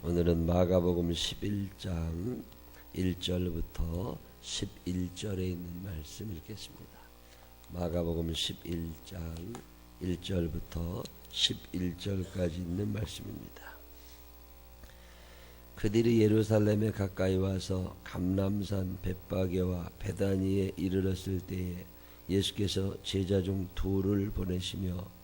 오늘은 마가복음 11장 1절부터 11절에 있는 말씀 읽겠습니다. 마가복음 11장 1절부터 11절까지 있는 말씀입니다. 그들이 예루살렘에 가까이 와서 감람산 벳바게와 베다니에 이르렀을 때에 예수께서 제자 중 둘을 보내시며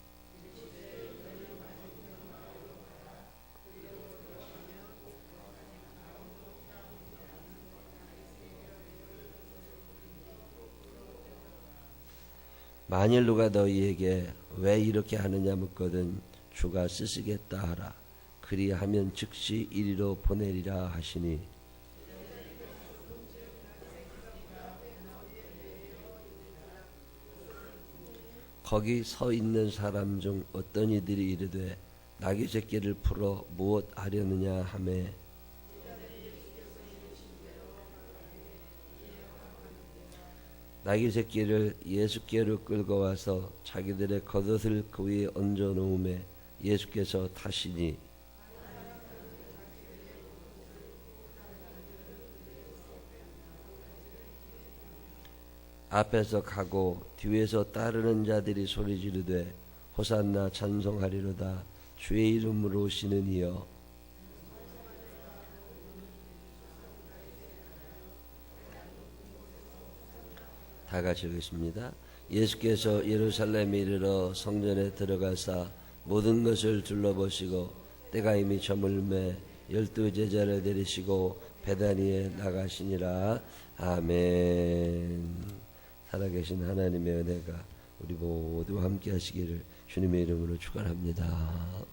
만일 누가 너희에게 왜 이렇게 하느냐 묻거든 주가 쓰시겠다 하라. 그리하면 즉시 이리로 보내리라 하시니 거기 서 있는 사람 중 어떤 이들이 이르되 나귀 새끼를 풀어 무엇 하려느냐 하매 나귀 새끼를 예수께로 끌고 와서 자기들의 겉옷을 그 위에 얹어 놓음에 예수께서 타시니 앞에서 가고 뒤에서 따르는 자들이 소리 지르되 호산나 찬송하리로다 주의 이름으로 오시는 이여 다 같이 읽겠습니다. 예수께서 예루살렘에 이르러 성전에 들어가사 모든 것을 둘러보시고 때가 이미 저물매 12 제자를 데리시고 베다니에 나가시니라. 아멘. 살아계신 하나님의 은혜가 우리 모두 함께 하시기를 주님의 이름으로 축원합니다.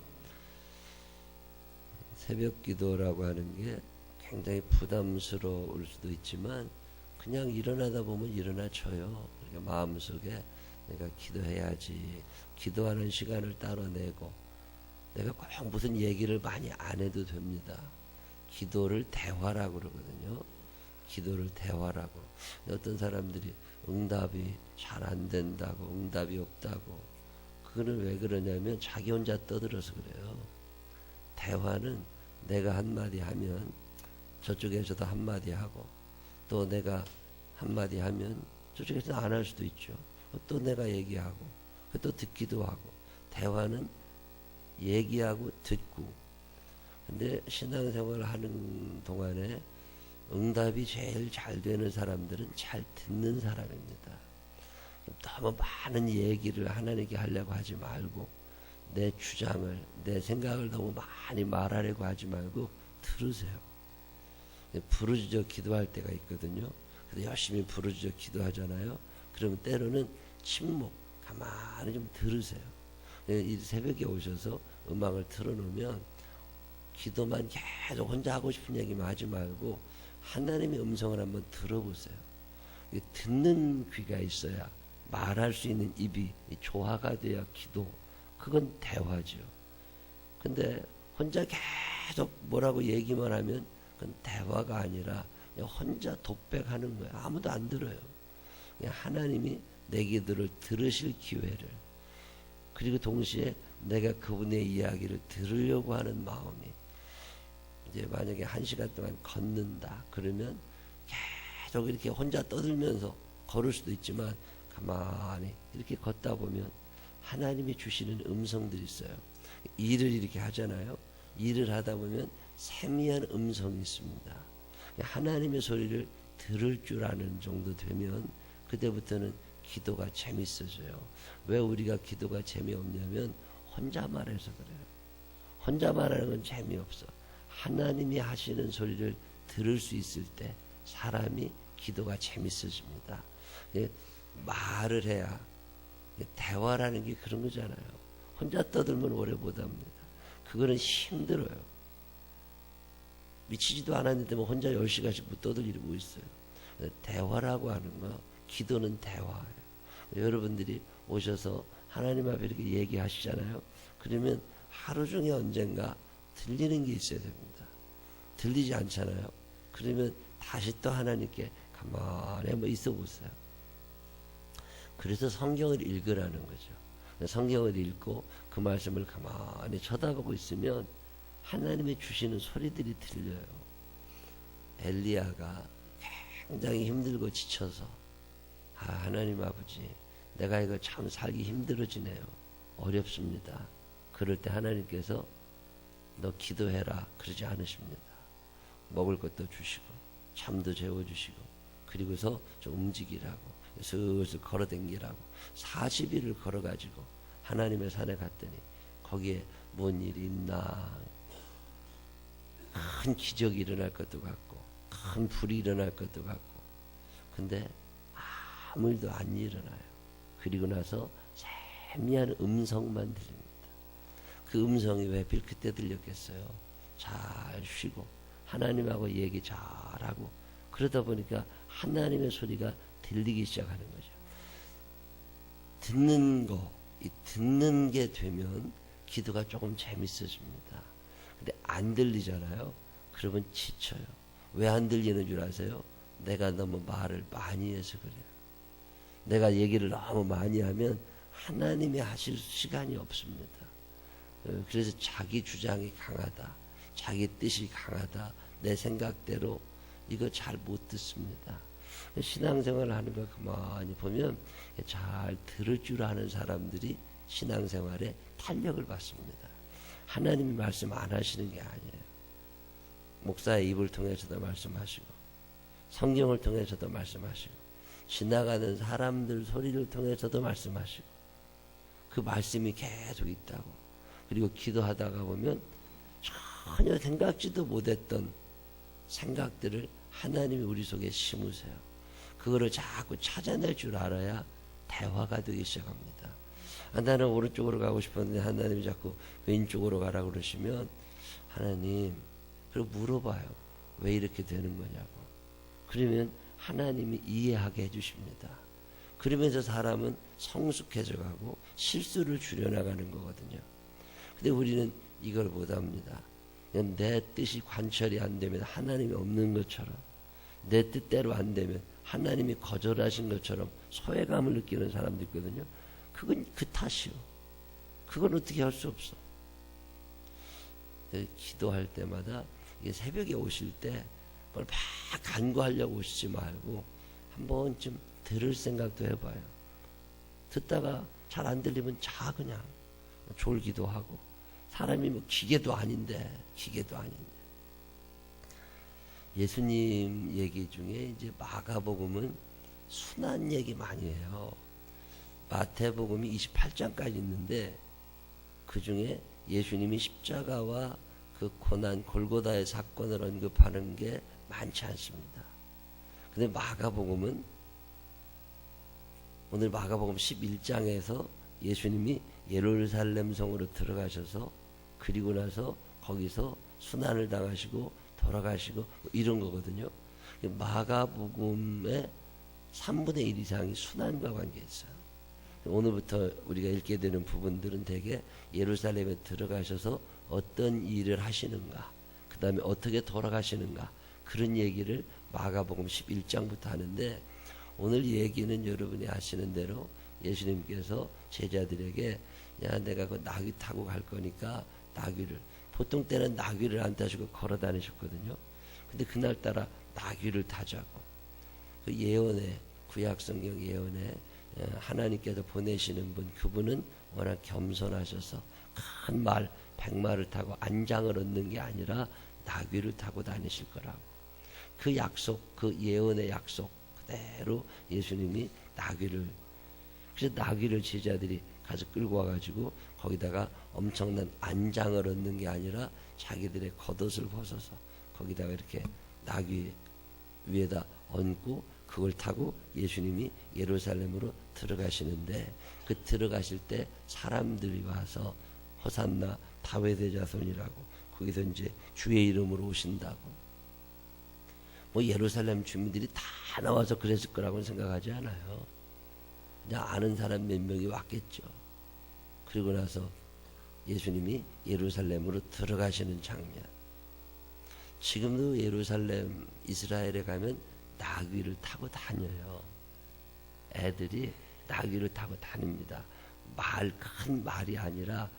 새벽 기도라고 하는 게 굉장히 부담스러울 수도 있지만 그냥 일어나다 보면 일어나쳐요. 그러니까 마음속에 내가 기도해야지. 기도하는 시간을 따로 내고 내가 꼭 무슨 얘기를 많이 안 해도 됩니다. 기도를 대화라고 그러거든요. 기도를 대화라고. 어떤 사람들이 응답이 잘 안 된다고 응답이 없다고 그거는 왜 그러냐면 자기 혼자 떠들어서 그래요. 대화는 내가 한마디 하면 저쪽에서도 한마디 하고 또 내가 한마디 하면 저쪽에서 안 할 수도 있죠. 또 내가 얘기하고 또 듣기도 하고 대화는 얘기하고 듣고. 근데 신앙생활을 하는 동안에 응답이 제일 잘 되는 사람들은 잘 듣는 사람입니다. 너무 많은 얘기를 하나님께 하려고 하지 말고 내 주장을 내 생각을 너무 많이 말하려고 하지 말고 들으세요. 부르짖어 기도할 때가 있거든요. 그래서 열심히 부르짖어 기도하잖아요. 그러면 때로는 침묵, 가만히 좀 들으세요. 이 새벽에 오셔서 음악을 틀어놓으면 기도만 계속 혼자 하고 싶은 얘기만 하지 말고 하나님의 음성을 한번 들어보세요. 듣는 귀가 있어야 말할 수 있는 입이 조화가 돼야 기도. 그건 대화죠. 근데 혼자 계속 뭐라고 얘기만 하면 그건 대화가 아니라 혼자 독백하는 거예요. 아무도 안 들어요. 하나님이 내 기도를 들으실 기회를, 그리고 동시에 내가 그분의 이야기를 들으려고 하는 마음이, 이제 만약에 1시간 동안 걷는다 그러면 계속 이렇게 혼자 떠들면서 걸을 수도 있지만 가만히 이렇게 걷다 보면 하나님이 주시는 음성들이 있어요. 일을 이렇게 하잖아요. 일을 하다 보면 세미한 음성이 있습니다. 하나님의 소리를 들을 줄 아는 정도 되면 그때부터는 기도가 재밌어져요. 왜 우리가 기도가 재미없냐면 혼자 말해서 그래요. 혼자 말하는 건 재미없어. 하나님이 하시는 소리를 들을 수 있을 때 사람이 기도가 재밌어집니다. 말을 해야, 대화라는 게 그런 거잖아요. 혼자 떠들면 오래 못합니다. 그거는 힘들어요. 미치지도 않았는데 뭐 혼자 10시간씩 떠들고 있어요. 대화라고 하는 거, 기도는 대화예요. 여러분들이 오셔서 하나님 앞에 이렇게 얘기하시잖아요. 그러면 하루 중에 언젠가 들리는 게 있어야 됩니다. 들리지 않잖아요. 그러면 다시 또 하나님께 가만히 한번 있어 보세요. 그래서 성경을 읽으라는 거죠. 성경을 읽고 그 말씀을 가만히 쳐다보고 있으면 하나님의 주시는 소리들이 들려요. 엘리야가 굉장히 힘들고 지쳐서 하나님 아버지, 내가 이거 참 살기 힘들어지네요. 어렵습니다. 그럴 때 하나님께서 너 기도해라 그러지 않으십니다. 먹을 것도 주시고 잠도 재워주시고 그리고서 좀 움직이라고 슬슬 걸어댕기라고 40일을 걸어가지고 하나님의 산에 갔더니 거기에 뭔 일이 있나, 큰 기적이 일어날 것도 같고 큰 불이 일어날 것도 같고, 근데 아무 일도 안 일어나요. 그리고 나서 세미한 음성만 들립니다. 그 음성이 왜 하필 그때 들렸겠어요? 잘 쉬고 하나님하고 얘기 잘하고 그러다 보니까 하나님의 소리가 들리기 시작하는 거죠. 듣는 게 되면 기도가 조금 재밌어집니다. 근데 안 들리잖아요. 그러면 지쳐요. 왜 안 들리는 줄 아세요? 내가 너무 말을 많이 해서 그래요. 내가 얘기를 너무 많이 하면 하나님이 하실 시간이 없습니다. 그래서 자기 주장이 강하다, 자기 뜻이 강하다, 내 생각대로 이거 잘 못 듣습니다. 신앙생활을 하는 거 가만히 보면 잘 들을 줄 아는 사람들이 신앙생활에 탄력을 받습니다. 하나님이 말씀 안 하시는 게 아니에요. 목사의 입을 통해서도 말씀하시고 성경을 통해서도 말씀하시고 지나가는 사람들 소리를 통해서도 말씀하시고 그 말씀이 계속 있다고. 그리고 기도하다가 보면 전혀 생각지도 못했던 생각들을 하나님이 우리 속에 심으세요. 그거를 자꾸 찾아낼 줄 알아야 대화가 되기 시작합니다. 나는 오른쪽으로 가고 싶었는데 하나님이 자꾸 왼쪽으로 가라고 그러시면 하나님, 그리고 물어봐요. 왜 이렇게 되는 거냐고. 그러면 하나님이 이해하게 해주십니다. 그러면서 사람은 성숙해져 가고 실수를 줄여나가는 거거든요. 근데 우리는 이걸 못합니다. 그냥 내 뜻이 관철이 안 되면 하나님이 없는 것처럼, 내 뜻대로 안 되면 하나님이 거절하신 것처럼 소외감을 느끼는 사람도 있거든요. 그건 그 탓이요. 그건 어떻게 할 수 없어. 기도할 때마다 이게 새벽에 오실 때 뭘 막 간구하려고 오시지 말고 한 번쯤 들을 생각도 해봐요. 듣다가 잘 안 들리면 자, 그냥 졸기도 하고. 사람이 뭐 기계도 아닌데. 예수님 얘기 중에 이제 마가복음은 순환 얘기 많이 해요. 마태복음이 28장까지 있는데 그 중에 예수님이 십자가와 그 고난 골고다의 사건을 언급하는 게 많지 않습니다. 근데 마가복음은 오늘 마가복음 11장에서 예수님이 예루살렘 성으로 들어가셔서 그리고 나서 거기서 순환을 당하시고 돌아가시고 이런 거거든요. 마가복음의 3분의 1 이상이 순환과 관계있어요. 오늘부터 우리가 읽게 되는 부분들은 대개 예루살렘에 들어가셔서 어떤 일을 하시는가, 그 다음에 어떻게 돌아가시는가, 그런 얘기를 마가복음 11장부터 하는데, 오늘 얘기는 여러분이 아시는 대로 예수님께서 제자들에게 야, 내가 그 나귀 타고 갈 거니까 나귀를, 보통 때는 나귀를 안 타시고 걸어 다니셨거든요. 근데 그날따라 나귀를 타자고, 그 예언의 구약성경 예언에 하나님께서 보내시는 분, 그분은 워낙 겸손하셔서 큰 말 100마를 타고 안장을 얻는 게 아니라 나귀를 타고 다니실 거라고. 그 약속, 그 예언의 약속 그대로 예수님이 나귀를, 그래서 나귀를 제자들이 가서 끌고 와가지고 거기다가 엄청난 안장을 얻는 게 아니라 자기들의 겉옷을 벗어서 거기다가 이렇게 나귀 위에다 얹고 그걸 타고 예수님이 예루살렘으로 들어가시는데, 그 들어가실 때 사람들이 와서 호산나 다윗의 자손이라고, 거기서 이제 주의 이름으로 오신다고. 뭐 예루살렘 주민들이 다 나와서 그랬을 거라고는 생각하지 않아요. 그냥 아는 사람 몇 명이 왔겠죠. 그리고 나서 예수님이 예루살렘으로 들어가시는 장면. 지금도 예루살렘 이스라엘에 가면 나귀를 타고 다녀요. 애들이 나귀를 타고 다닙니다. 큰 말이 아니라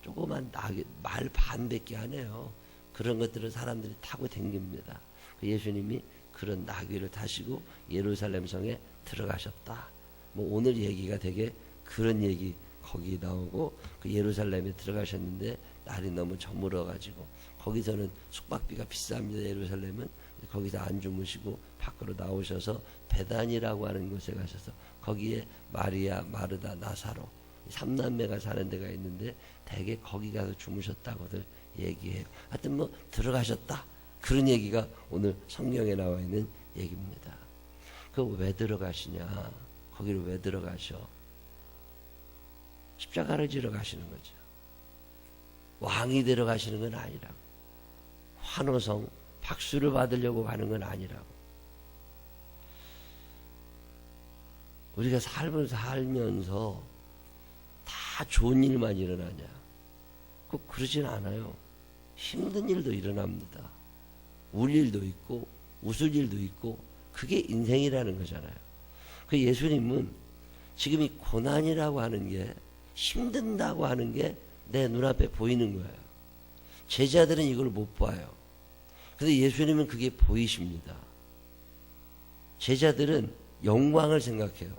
조그만 나귀, 말 반밖에 안 해요. 그런 것들을 사람들이 타고 댕깁니다. 예수님이 그런 나귀를 타시고 예루살렘 성에 들어가셨다. 뭐 오늘 얘기가 되게 그런 얘기 거기 나오고, 그 예루살렘에 들어가셨는데 날이 너무 저물어가지고 거기서는 숙박비가 비쌉니다. 예루살렘은. 거기서 안 주무시고 밖으로 나오셔서 베단이라고 하는 곳에 가셔서 거기에 마리아, 마르다, 나사로 3남매가 사는 데가 있는데 대개 거기 가서 주무셨다고들 얘기해요. 하여튼 뭐 들어가셨다. 그런 얘기가 오늘 성경에 나와 있는 얘기입니다. 그 왜 들어가시냐? 거기를 왜 들어가셔? 십자가를 지러 가시는 거죠. 왕이 들어가시는 건 아니라고. 환호성, 박수를 받으려고 가는 건 아니라고. 우리가 살면서 다 좋은 일만 일어나냐? 꼭 그러진 않아요. 힘든 일도 일어납니다. 울 일도 있고 웃을 일도 있고, 그게 인생이라는 거잖아요. 그 예수님은 지금 이 고난이라고 하는 게, 힘든다고 하는 게 내 눈앞에 보이는 거예요. 제자들은 이걸 못 봐요. 근데 예수님은 그게 보이십니다. 제자들은 영광을 생각해요.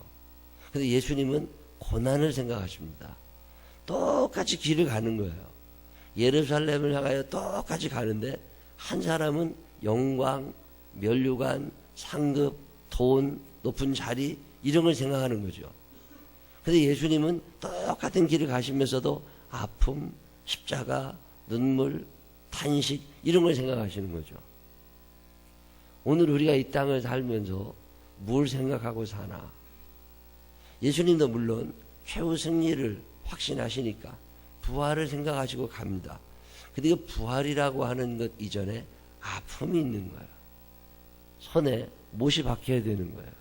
근데 예수님은 고난을 생각하십니다. 똑같이 길을 가는 거예요. 예루살렘을 향하여 똑같이 가는데 한 사람은 영광, 면류관, 상급, 돈, 높은 자리 이런 걸 생각하는 거죠. 근데 예수님은 똑같은 길을 가시면서도 아픔, 십자가, 눈물, 탄식 이런 걸 생각하시는 거죠. 오늘 우리가 이 땅을 살면서 뭘 생각하고 사나? 예수님도 물론 최후 승리를 확신하시니까 부활을 생각하시고 갑니다. 근데 그 부활이라고 하는 것 이전에 아픔이 있는 거예요. 손에 못이 박혀야 되는 거예요.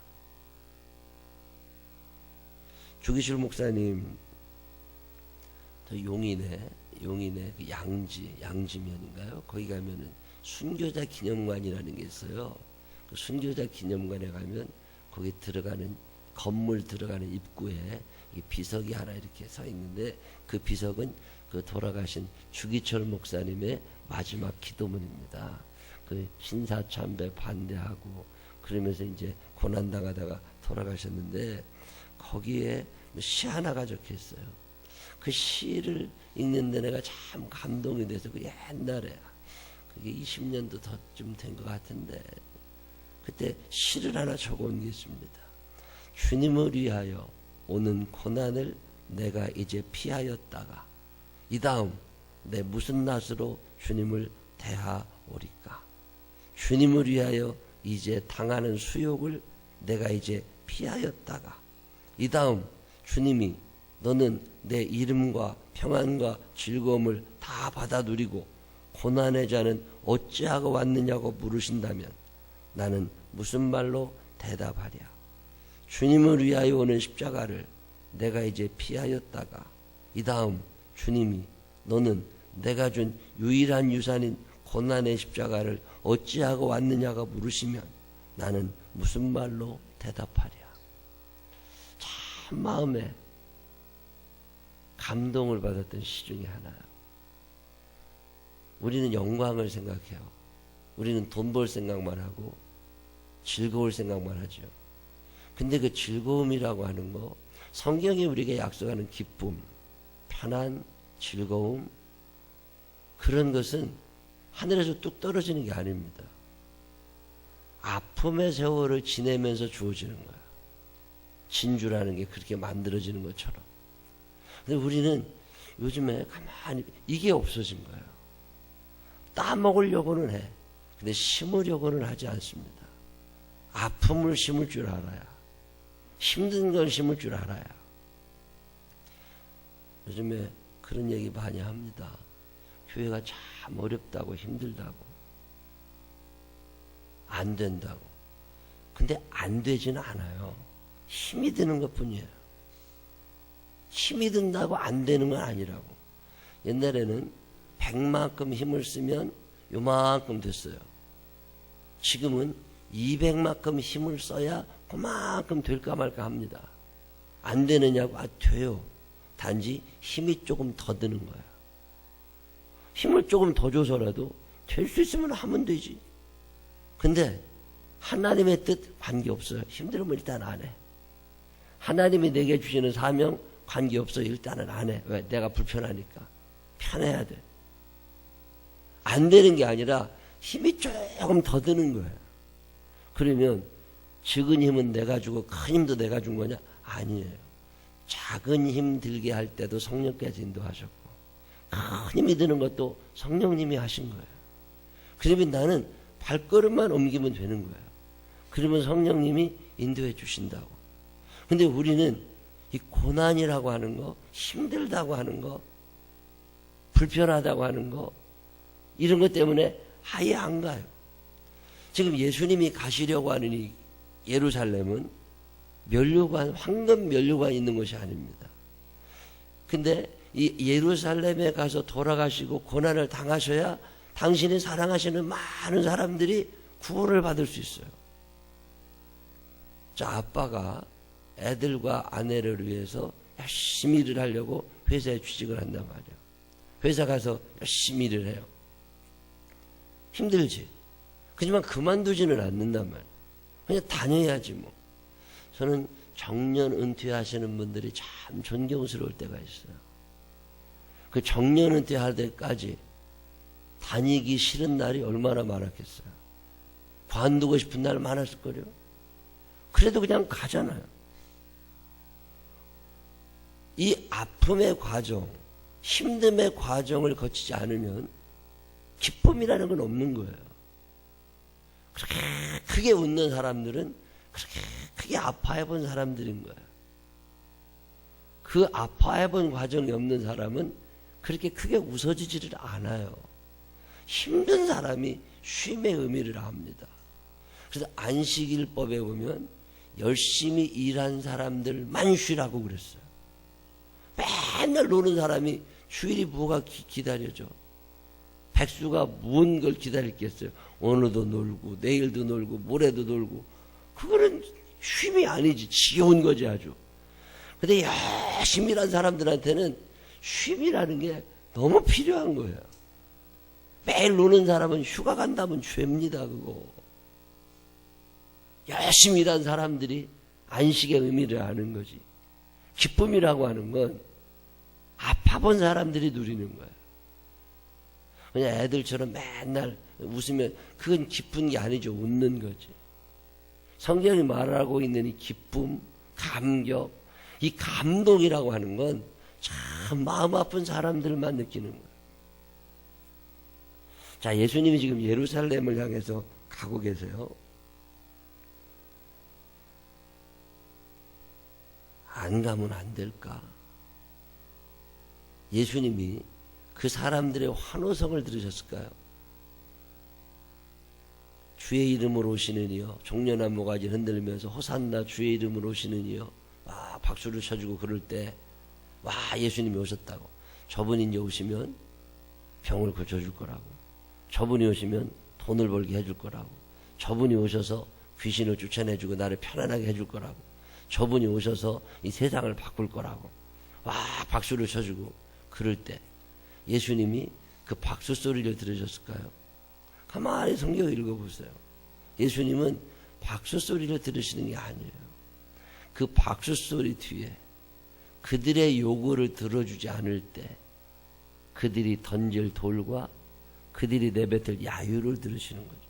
주기실 목사님, 용인에 그 양지면인가요? 거기 가면은 순교자 기념관이라는 게 있어요. 그 순교자 기념관에 가면 거기 들어가는 건물 들어가는 입구에 비석이 하나 이렇게 서 있는데, 그 비석은 그 돌아가신 주기철 목사님의 마지막 기도문입니다. 그 신사참배 반대하고 그러면서 이제 고난당하다가 돌아가셨는데, 거기에 시 하나가 적혀 있어요. 그 시를 읽는데 내가 참 감동이 돼서, 그 옛날에 그게 20년도 더 좀 된 것 같은데 그때 시를 하나 적어온 게 있습니다. 주님을 위하여 오는 고난을 내가 이제 피하였다가 이 다음 내 무슨 낯으로 주님을 대하오리까? 주님을 위하여 이제 당하는 수욕을 내가 이제 피하였다가 이 다음 주님이 너는 내 이름과 평안과 즐거움을 다 받아 누리고 고난의 자는 어찌하고 왔느냐고 물으신다면 나는 무슨 말로 대답하랴? 주님을 위하여 오는 십자가를 내가 이제 피하였다가 이 다음 주님이 너는 내가 준 유일한 유산인 고난의 십자가를 어찌하고 왔느냐고 물으시면 나는 무슨 말로 대답하랴? 참 마음에 감동을 받았던 시 중에 하나예요. 우리는 영광을 생각해요. 우리는 돈 벌 생각만 하고 즐거울 생각만 하죠. 근데 그 즐거움이라고 하는 거, 성경이 우리에게 약속하는 기쁨, 편안, 즐거움, 그런 것은 하늘에서 뚝 떨어지는 게 아닙니다. 아픔의 세월을 지내면서 주어지는 거예요. 진주라는 게 그렇게 만들어지는 것처럼. 근데 우리는 요즘에 가만히 이게 없어진 거예요. 따먹으려고는 해. 근데 심으려고는 하지 않습니다. 아픔을 심을 줄 알아야, 힘든 걸 심을 줄 알아야. 요즘에 그런 얘기 많이 합니다. 교회가 참 어렵다고, 힘들다고, 안 된다고. 근데 안 되지는 않아요. 힘이 드는 것 뿐이에요. 힘이 든다고 안 되는 건 아니라고. 옛날에는 100만큼 힘을 쓰면 요만큼 됐어요. 지금은 200만큼 힘을 써야 그만큼 될까 말까 합니다. 안 되느냐고? 돼요. 단지 힘이 조금 더 드는 거예요. 힘을 조금 더 줘서라도 될 수 있으면 하면 되지. 근데 하나님의 뜻 관계없어요. 힘들면 일단 안 해. 하나님이 내게 주시는 사명 관계없어요. 일단은 안 해. 왜? 내가 불편하니까. 편해야 돼. 안 되는 게 아니라 힘이 조금 더 드는 거예요. 그러면 적은 힘은 내가 주고 큰 힘도 내가 준 거냐? 아니에요. 작은 힘 들게 할 때도 성령께서 인도하셨고 큰 힘이 드는 것도 성령님이 하신 거예요. 그러면 나는 발걸음만 옮기면 되는 거예요. 그러면 성령님이 인도해 주신다고. 근데 우리는 이 고난이라고 하는 거, 힘들다고 하는 거, 불편하다고 하는 거, 이런 것 때문에 아예 안 가요. 지금 예수님이 가시려고 하는 이 예루살렘은 면류관, 황금 면류관이 있는 것이 아닙니다. 근데 이 예루살렘에 가서 돌아가시고 고난을 당하셔야 당신이 사랑하시는 많은 사람들이 구원을 받을 수 있어요. 자, 아빠가 애들과 아내를 위해서 열심히 일을 하려고 회사에 취직을 한단 말이에요. 회사 가서 열심히 일을 해요. 힘들지. 하지만 그만두지는 않는단 말이에요. 그냥 다녀야지 뭐. 저는 정년 은퇴하시는 분들이 참 존경스러울 때가 있어요. 그 정년 은퇴할 때까지 다니기 싫은 날이 얼마나 많았겠어요. 관두고 싶은 날 많았을 거요. 그래도 그냥 가잖아요. 이 아픔의 과정, 힘듦의 과정을 거치지 않으면 기쁨이라는 건 없는 거예요. 그렇게 크게 웃는 사람들은 그렇게 크게 아파해 본 사람들인 거예요. 그 아파해 본 과정이 없는 사람은 그렇게 크게 웃어지지를 않아요. 힘든 사람이 쉼의 의미를 압니다. 그래서 안식일법에 보면 열심히 일한 사람들만 쉬라고 그랬어요. 맨날 노는 사람이 주일이 뭐가 기다려져. 백수가 무슨 걸 기다리겠어요. 오늘도 놀고 내일도 놀고 모레도 놀고. 그거는 쉼이 아니지. 지겨운 거지 아주. 근데 열심히 일한 사람들한테는 쉼이라는 게 너무 필요한 거예요. 매일 노는 사람은 휴가 간다면 죄입니다. 그거. 열심히 일한 사람들이 안식의 의미를 아는 거지. 기쁨이라고 하는 건 아파본 사람들이 누리는 거예요. 그냥 애들처럼 맨날 웃으면 그건 기쁜 게 아니죠. 웃는 거지. 성경이 말하고 있는 이 기쁨, 감격, 이 감동이라고 하는 건 참 마음 아픈 사람들만 느끼는 거예요. 자, 예수님이 지금 예루살렘을 향해서 가고 계세요. 안 가면 안 될까? 예수님이 그 사람들의 환호성을 들으셨을까요? 주의 이름으로 오시는 이여, 종려난 모가지 흔들면서 호산나 주의 이름으로 오시는 이여, 박수를 쳐주고 그럴 때 예수님이 오셨다고. 저분이 이제 오시면 병을 고쳐줄 거라고. 저분이 오시면 돈을 벌게 해줄 거라고. 저분이 오셔서 귀신을 쫓아내주고 나를 편안하게 해줄 거라고. 저분이 오셔서 이 세상을 바꿀 거라고. 박수를 쳐주고 그럴 때 예수님이 그 박수 소리를 들으셨을까요? 가만히 성경을 읽어보세요. 예수님은 박수 소리를 들으시는 게 아니에요. 그 박수 소리 뒤에 그들의 요구를 들어주지 않을 때 그들이 던질 돌과 그들이 내뱉을 야유를 들으시는 거죠.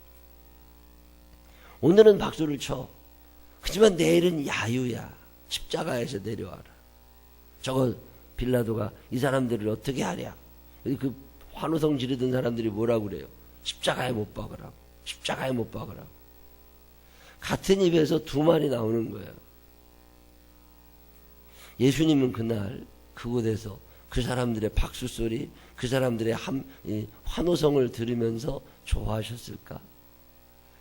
오늘은 박수를 쳐. 하지만 내일은 야유야. 십자가에서 내려와라. 저거 빌라도가 이 사람들을 어떻게 하랴. 그 환호성 지르던 사람들이 뭐라고 그래요? 십자가에 못 박으라고. 십자가에 못 박으라고. 같은 입에서 두 말이 나오는 거예요. 예수님은 그날 그곳에서 그 사람들의 박수소리, 그 사람들의 환호성을 들으면서 좋아하셨을까?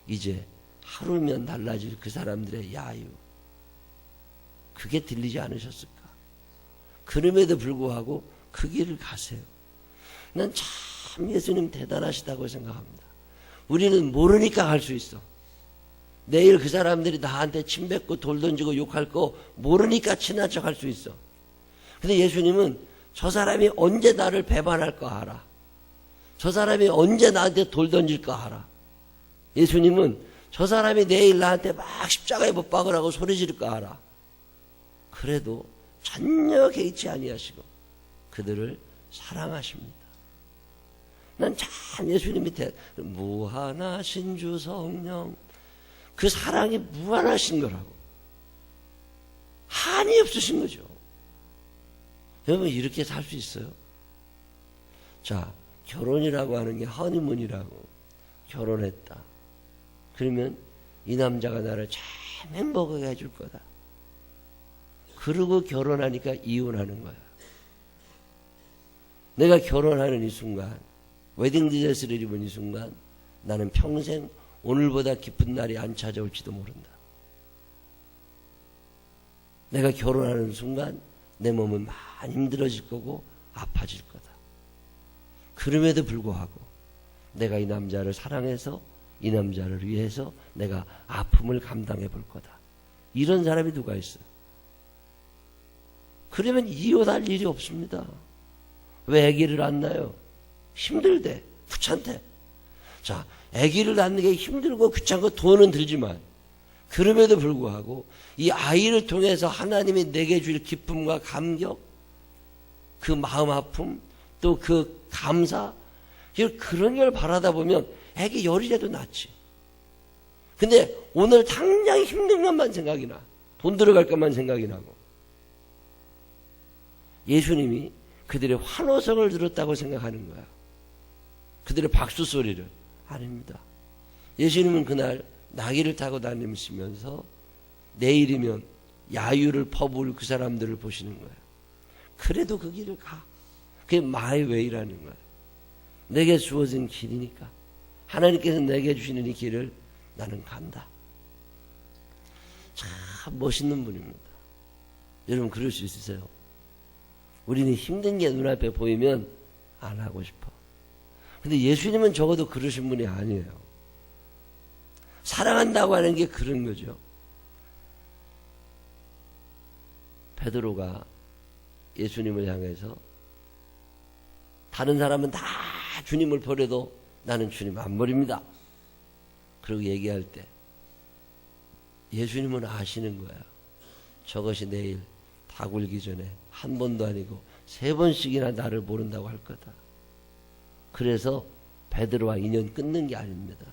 이제 하루면 달라질 그 사람들의 야유. 그게 들리지 않으셨을까? 그럼에도 불구하고 그 길을 가세요. 난 참 예수님 대단하시다고 생각합니다. 우리는 모르니까 갈 수 있어. 내일 그 사람들이 나한테 침 뱉고 돌 던지고 욕할 거 모르니까 친한 척 할 수 있어. 근데 예수님은 저 사람이 언제 나를 배반할 거 알아. 저 사람이 언제 나한테 돌 던질까 알아. 예수님은 저 사람이 내일 나한테 막 십자가에 못 박으라고 소리 지를까 알아. 그래도 전혀 개의치 아니하시고 그들을 사랑하십니다. 난 참 예수님 밑에 무한하신 주 성령, 그 사랑이 무한하신 거라고. 한이 없으신 거죠. 여러분 이렇게 살 수 있어요? 자, 결혼이라고 하는 게 허니문이라고. 결혼했다. 그러면 이 남자가 나를 참 행복하게 해줄 거다. 그러고 결혼하니까 이혼하는 거야. 내가 결혼하는 이 순간, 웨딩드레스를 입은 이 순간 나는 평생 오늘보다 기쁜 날이 안 찾아올지도 모른다. 내가 결혼하는 순간 내 몸은 많이 힘들어질 거고 아파질 거다. 그럼에도 불구하고 내가 이 남자를 사랑해서 이 남자를 위해서 내가 아픔을 감당해 볼 거다. 이런 사람이 누가 있어요? 그러면 이혼할 일이 없습니다. 왜 아기를 안 낳아요? 힘들대, 귀찮대. 자, 아기를 낳는 게 힘들고 귀찮고 돈은 들지만 그럼에도 불구하고 이 아이를 통해서 하나님이 내게 줄 기쁨과 감격, 그 마음 아픔, 또 그 감사, 그런 걸 바라다 보면 아기 열이라도 낫지. 근데 오늘 당장 힘든 것만 생각이 나. 돈 들어갈 것만 생각이 나고. 예수님이 그들의 환호성을 들었다고 생각하는 거야. 그들의 박수 소리를. 아닙니다. 예수님은 그날 나귀를 타고 다니시면서 내일이면 야유를 퍼부을 그 사람들을 보시는 거예요. 그래도 그 길을 가. 그게 my way라는 거예요. 내게 주어진 길이니까. 하나님께서 내게 주시는 이 길을 나는 간다. 참 멋있는 분입니다. 여러분 그럴 수 있으세요? 우리는 힘든 게 눈앞에 보이면 안 하고 싶어. 근데 예수님은 적어도 그러신 분이 아니에요. 사랑한다고 하는 게 그런 거죠. 베드로가 예수님을 향해서 다른 사람은 다 주님을 버려도 나는 주님 안 버립니다. 그러고 얘기할 때 예수님은 아시는 거야. 저것이 내일 다 굴기 전에 한 번도 아니고 3번씩이나 나를 모른다고 할 거다. 그래서 베드로와 인연 끊는 게 아닙니다.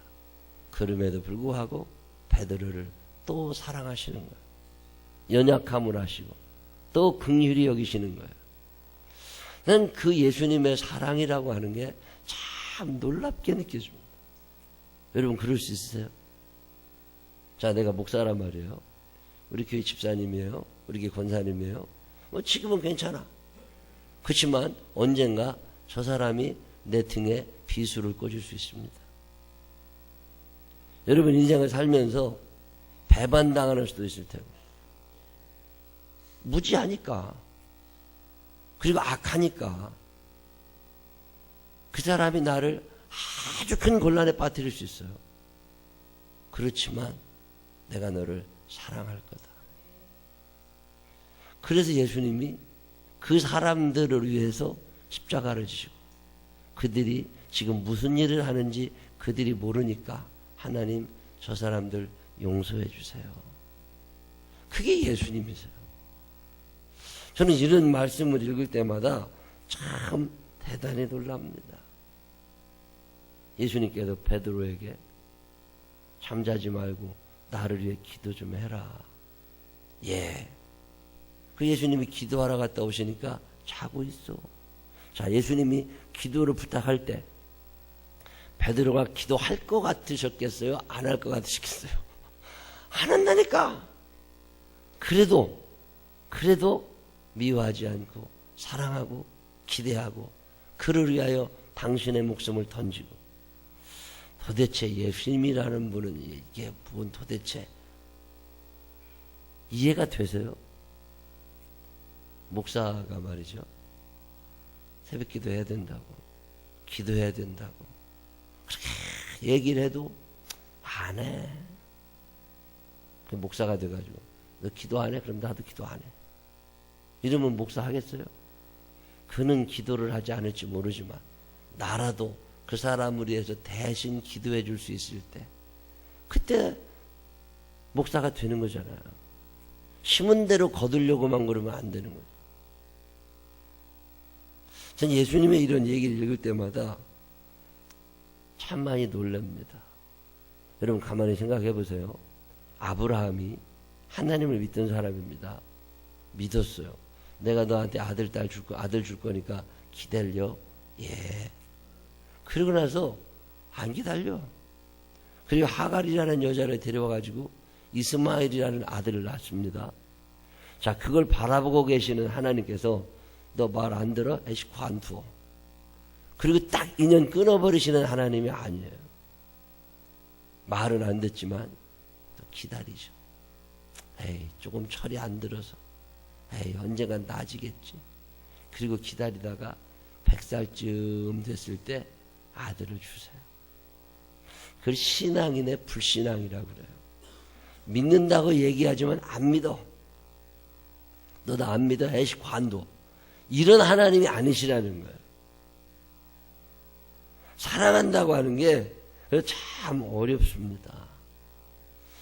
그럼에도 불구하고 베드로를 또 사랑하시는 거예요. 연약함을 하시고 또 긍휼히 여기시는 거예요. 난 그 예수님의 사랑이라고 하는 게 참 놀랍게 느껴집니다. 여러분 그럴 수 있으세요? 자, 내가 목사란 말이에요. 우리 교회 집사님이에요. 우리 교회 권사님이에요. 뭐 지금은 괜찮아. 그렇지만 언젠가 저 사람이 내 등에 비수를 꽂을 수 있습니다. 여러분 인생을 살면서 배반당하는 수도 있을 테고 무지하니까 그리고 악하니까 그 사람이 나를 아주 큰 곤란에 빠뜨릴 수 있어요. 그렇지만 내가 너를 사랑할 거다. 그래서 예수님이 그 사람들을 위해서 십자가를 지시고 그들이 지금 무슨 일을 하는지 그들이 모르니까 하나님 저 사람들 용서해 주세요. 그게 예수님이세요. 저는 이런 말씀을 읽을 때마다 참 대단히 놀랍니다. 예수님께서 베드로에게 잠자지 말고 나를 위해 기도 좀 해라. 예. 그 예수님이 기도하러 갔다 오시니까 자고 있어. 자, 예수님이 기도를 부탁할 때 베드로가 기도할 것 같으셨겠어요? 안 할 것 같으셨겠어요? 안 한다니까. 그래도 미워하지 않고 사랑하고 기대하고 그를 위하여 당신의 목숨을 던지고 도대체 예수님이라는 분은 이게 뭔 도대체 이해가 되세요? 목사가 말이죠. 새벽 기도해야 된다고 기도해야 된다고 그렇게 얘기를 해도 안 해. 목사가 돼가지고 너 기도 안 해? 그럼 나도 기도 안 해. 이러면 목사 하겠어요? 그는 기도를 하지 않을지 모르지만 나라도 그 사람을 위해서 대신 기도해 줄 수 있을 때 그때 목사가 되는 거잖아요. 심은 대로 거두려고만 그러면 안 되는 거예요. 전 예수님의 이런 얘기를 읽을 때마다 참 많이 놀랍니다. 여러분 가만히 생각해 보세요. 아브라함이 하나님을 믿던 사람입니다. 믿었어요. 내가 너한테 아들 줄 거니까 기다려. 예. 그러고 나서 안 기다려. 그리고 하갈이라는 여자를 데려와가지고 이스마엘이라는 아들을 낳습니다. 자, 그걸 바라보고 계시는 하나님께서 너 말 안 들어? 에이, 관두어. 그리고 딱 인연 끊어버리시는 하나님이 아니에요. 말은 안 듣지만 또 기다리죠. 에이, 조금 철이 안 들어서. 에이, 언젠간 나아지겠지. 그리고 기다리다가 100살쯤 됐을 때 아들을 주세요. 그걸 신앙이네 불신앙이라고 그래요. 믿는다고 얘기하지만 안 믿어. 너 나 안 믿어? 에이, 관둬. 이런 하나님이 아니시라는 거예요. 사랑한다고 하는 게 참 어렵습니다.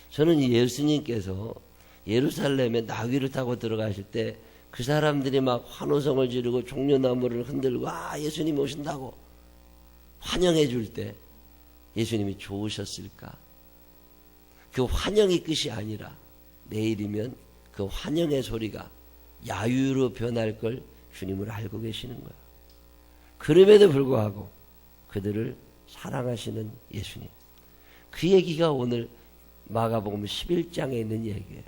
저는 예수님께서 예루살렘에 나귀를 타고 들어가실 때 그 사람들이 막 환호성을 지르고 종려나무를 흔들고 예수님이 오신다고 환영해 줄 때 예수님이 좋으셨을까? 그 환영이 끝이 아니라 내일이면 그 환영의 소리가 야유로 변할 걸 주님을 알고 계시는 거예요. 그럼에도 불구하고 그들을 사랑하시는 예수님. 그 얘기가 오늘 마가복음 11장에 있는 얘기예요.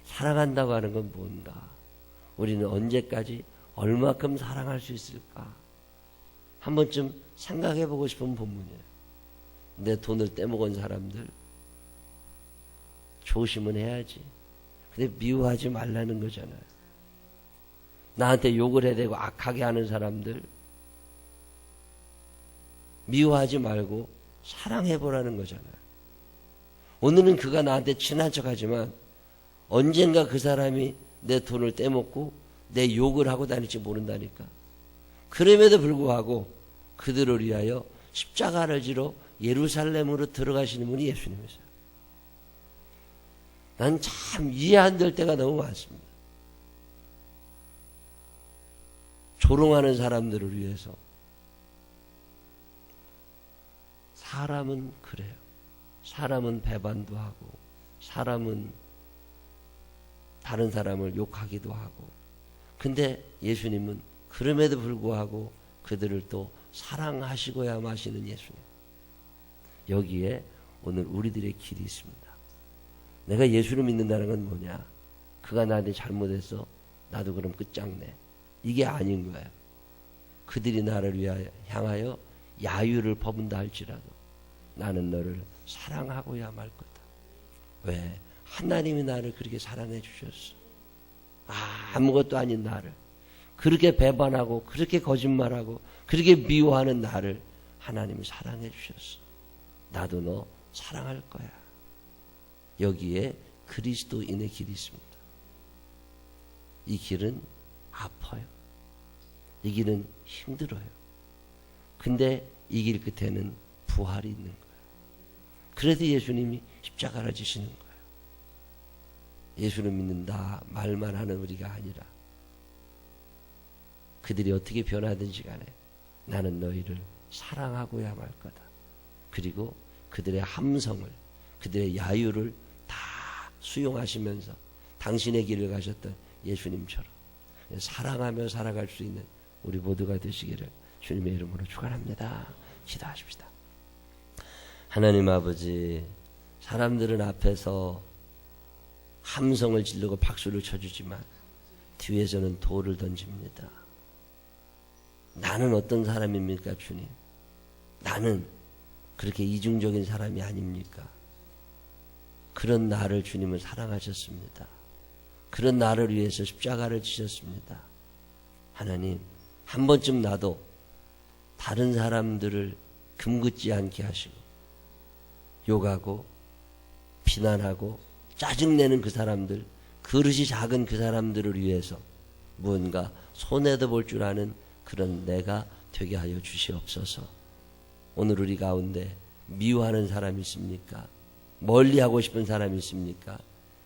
사랑한다고 하는 건 뭔가? 우리는 언제까지 얼마큼 사랑할 수 있을까? 한 번쯤 생각해 보고 싶은 본문이에요. 내 돈을 떼먹은 사람들 조심은 해야지. 근데 미워하지 말라는 거잖아요. 나한테 욕을 해대고 악하게 하는 사람들 미워하지 말고 사랑해보라는 거잖아요. 오늘은 그가 나한테 친한 척하지만 언젠가 그 사람이 내 돈을 떼먹고 내 욕을 하고 다닐지 모른다니까. 그럼에도 불구하고 그들을 위하여 십자가를 지러 예루살렘으로 들어가시는 분이 예수님이세요. 난 참 이해 안 될 때가 너무 많습니다. 조롱하는 사람들을 위해서. 사람은 그래요. 사람은 배반도 하고 사람은 다른 사람을 욕하기도 하고. 근데 예수님은 그럼에도 불구하고 그들을 또 사랑하시고야 마시는 예수님. 여기에 오늘 우리들의 길이 있습니다. 내가 예수를 믿는다는 건 뭐냐? 그가 나한테 잘못했어. 나도 그럼 끝장내. 이게 아닌 거예요. 그들이 나를 향하여 야유를 퍼분다 할지라도 나는 너를 사랑하고야 말 거다. 왜? 하나님이 나를 그렇게 사랑해 주셨어. 아무것도 아닌 나를 그렇게 배반하고 그렇게 거짓말하고 그렇게 미워하는 나를 하나님이 사랑해 주셨어. 나도 너 사랑할 거야. 여기에 그리스도인의 길이 있습니다. 이 길은 아파요. 이 길은 힘들어요. 근데 이 길 끝에는 부활이 있는 거예요. 그래서 예수님이 십자가를 지시는 거예요. 예수를 믿는다 말만 하는 우리가 아니라 그들이 어떻게 변하든지 간에 나는 너희를 사랑하고야 말 거다. 그리고 그들의 함성을 그들의 야유를 다 수용하시면서 당신의 길을 가셨던 예수님처럼 사랑하며 살아갈 수 있는 우리 모두가 되시기를 주님의 이름으로 축원합니다. 기도하십시다. 하나님 아버지, 사람들은 앞에서 함성을 지르고 박수를 쳐주지만 뒤에서는 돌을 던집니다. 나는 어떤 사람입니까, 주님? 나는 그렇게 이중적인 사람이 아닙니까? 그런 나를 주님은 사랑하셨습니다. 그런 나를 위해서 십자가를 지셨습니다. 하나님, 한 번쯤 나도 다른 사람들을 금긋지 않게 하시고 욕하고 비난하고 짜증내는 그 사람들, 그릇이 작은 그 사람들을 위해서 무언가 손에도 볼 줄 아는 그런 내가 되게 하여 주시옵소서. 오늘 우리 가운데 미워하는 사람이 있습니까? 멀리하고 싶은 사람이 있습니까?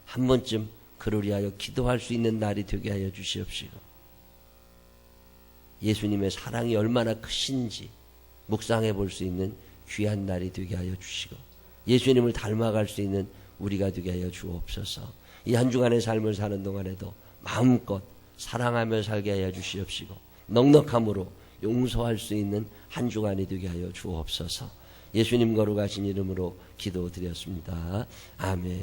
한 번쯤 그를 위하여 기도할 수 있는 날이 되게 하여 주시옵시고, 예수님의 사랑이 얼마나 크신지 묵상해 볼 수 있는 귀한 날이 되게 하여 주시고, 예수님을 닮아갈 수 있는 우리가 되게 하여 주옵소서. 이 한 주간의 삶을 사는 동안에도 마음껏 사랑하며 살게 하여 주시옵시고, 넉넉함으로 용서할 수 있는 한 주간이 되게 하여 주옵소서. 예수님 거룩하신 이름으로 기도드렸습니다. 아멘.